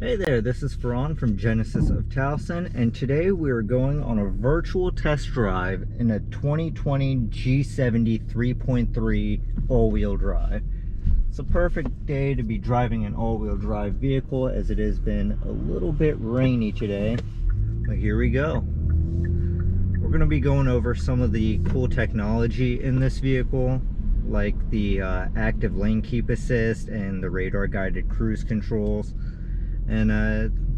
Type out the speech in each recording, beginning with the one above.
Hey there, this is Ferran from Genesis of Towson, and today we are going on a virtual test drive in a 2020 G70 3.3 all-wheel drive. It's a perfect day to be driving an all-wheel drive vehicle as it has been a little bit rainy today, but here we go. We're going to be going over some of the cool technology in this vehicle, like the active lane keep assist and the radar guided cruise controls. And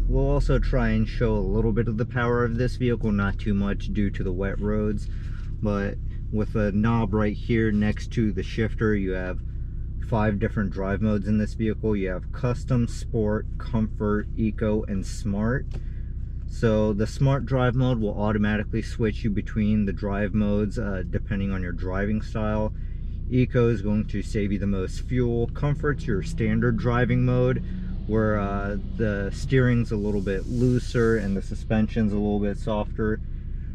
we'll also try and show a little bit of the power of this vehicle, not too much due to the wet roads. But with a knob right here next to the shifter, you have 5 different drive modes in this vehicle. You have custom, sport, comfort, eco, and smart. So the smart drive mode will automatically switch you between the drive modes depending on your driving style. Eco is going to save you the most fuel. Comfort's your standard driving mode, where the steering's a little bit looser and the suspension's a little bit softer.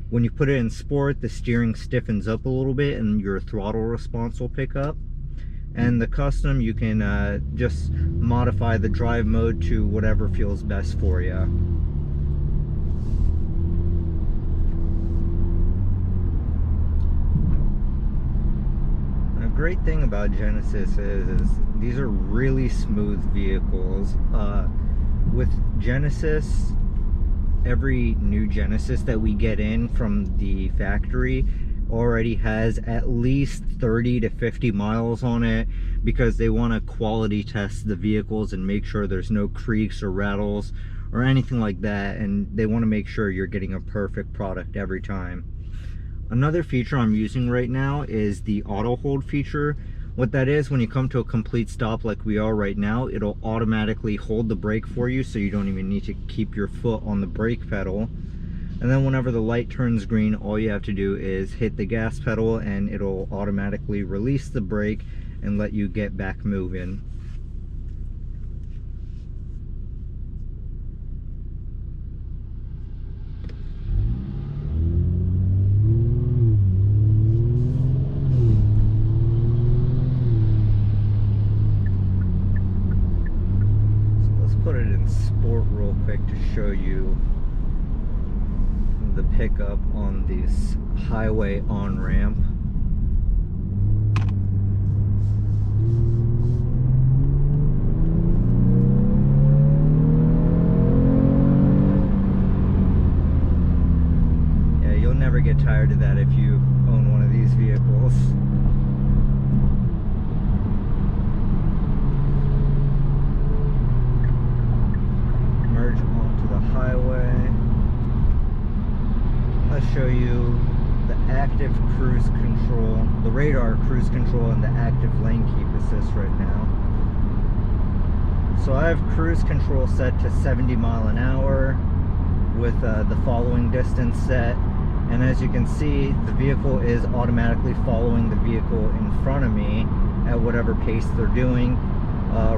When you put it in sport, the steering stiffens up a little bit and your throttle response will pick up. And the custom, you can just modify the drive mode to whatever feels best for you. The great thing about Genesis is these are really smooth vehicles. With Genesis, every new Genesis that we get in from the factory already has at least 30 to 50 miles on it, because they want to quality test the vehicles and make sure there's no creaks or rattles or anything like that, and they want to make sure you're getting a perfect product every time. Another feature I'm using right now is the auto hold feature. What that is, when you come to a complete stop like we are right now, it'll automatically hold the brake for you, so you don't even need to keep your foot on the brake pedal. And then whenever the light turns green, all you have to do is hit the gas pedal and it'll automatically release the brake and let you get back moving. Put it in sport real quick to show you the pickup on this highway on-ramp. Yeah, you'll never get tired of that if you own one of these vehicles. Merge onto the highway. Let's show you the active cruise control, the radar cruise control, and the active lane keep assist right now. So I have cruise control set to 70 mile an hour with the following distance set, and as you can see, the vehicle is automatically following the vehicle in front of me at whatever pace they're doing.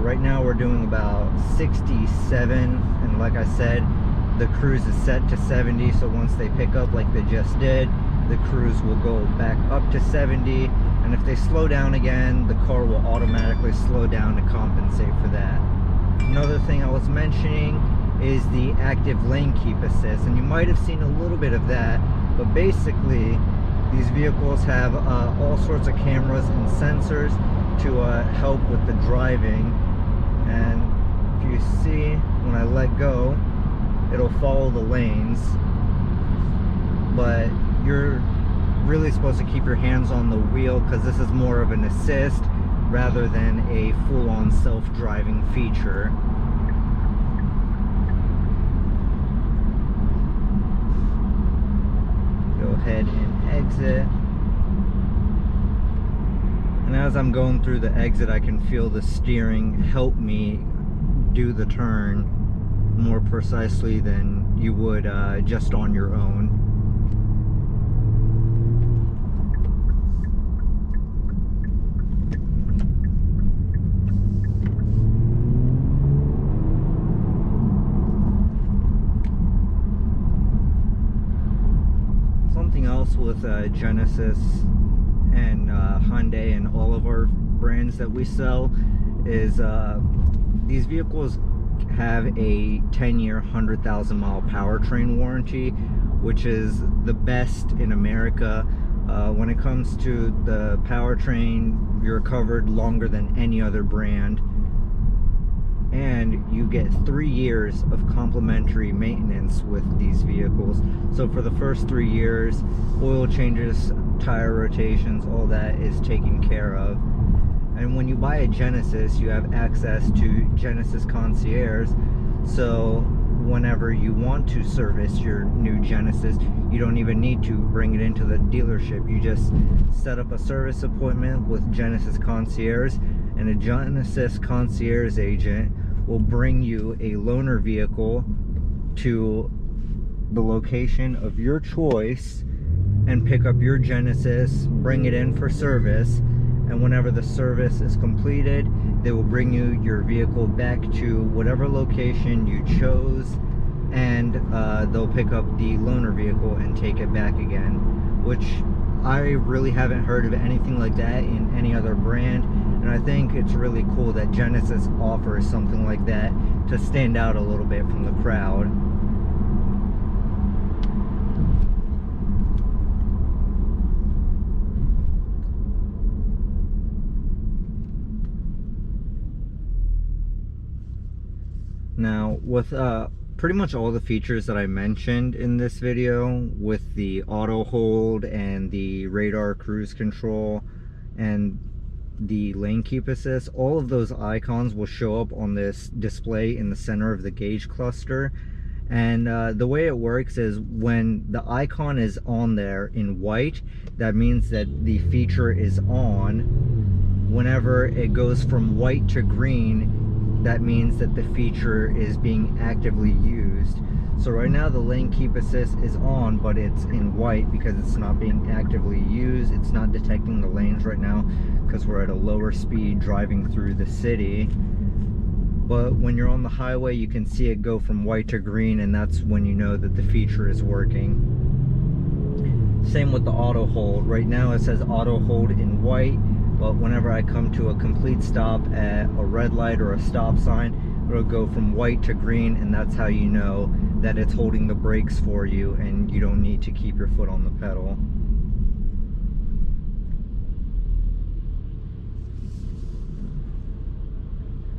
Right now we're doing about 67, and like I said, the cruise is set to 70, so once they pick up like they just did, the cruise will go back up to 70, and if they slow down again, the car will automatically slow down to compensate for that. Another thing I was mentioning is the active lane keep assist, and you might have seen a little bit of that, but basically these vehicles have all sorts of cameras and sensors to help with the driving. And if you see, when I let go, it'll follow the lanes, but you're really supposed to keep your hands on the wheel because this is more of an assist rather than a full-on self-driving feature. Go ahead and exit. And as I'm going through the exit, I can feel the steering help me do the turn more precisely than you would just on your own. Something else with Genesis and Hyundai and all of our brands that we sell is these vehicles have a 10-year, 100,000-mile powertrain warranty, which is the best in America. When it comes to the powertrain, you're covered longer than any other brand, and you get 3 years of complimentary maintenance with these vehicles. So for the first 3 years, oil changes, tire rotations, all that is taken care of. And when you buy a Genesis, you have access to Genesis Concierge. So whenever you want to service your new Genesis, you don't even need to bring it into the dealership. You just set up a service appointment with Genesis Concierge, and a Genesis Concierge agent will bring you a loaner vehicle to the location of your choice and pick up your Genesis, bring it in for service, and whenever the service is completed, they will bring you your vehicle back to whatever location you chose, and they'll pick up the loaner vehicle and take it back again, which I really haven't heard of anything like that in any other brand. And I think it's really cool that Genesis offers something like that to stand out a little bit from the crowd. Now, with pretty much all the features that I mentioned in this video, with the auto hold and the radar cruise control and the lane keep assist, all of those icons will show up on this display in the center of the gauge cluster. And the way it works is when the icon is on there in white, that means that the feature is on. Whenever it goes from white to green, that means that the feature is being actively used. So right now the lane keep assist is on, but it's in white because it's not being actively used. It's not detecting the lanes right now because we're at a lower speed driving through the city. But when you're on the highway, you can see it go from white to green, and that's when you know that the feature is working. Same with the auto hold. Right now it says auto hold in white, but whenever I come to a complete stop at a red light or a stop sign, it'll go from white to green, and that's how you know that it's holding the brakes for you and you don't need to keep your foot on the pedal.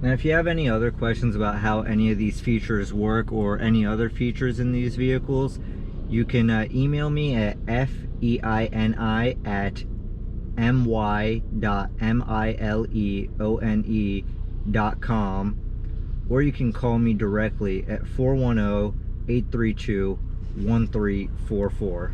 Now, if you have any other questions about how any of these features work or any other features in these vehicles, you can email me at feini@my.mileone.com, or you can call me directly at 410-832-1344.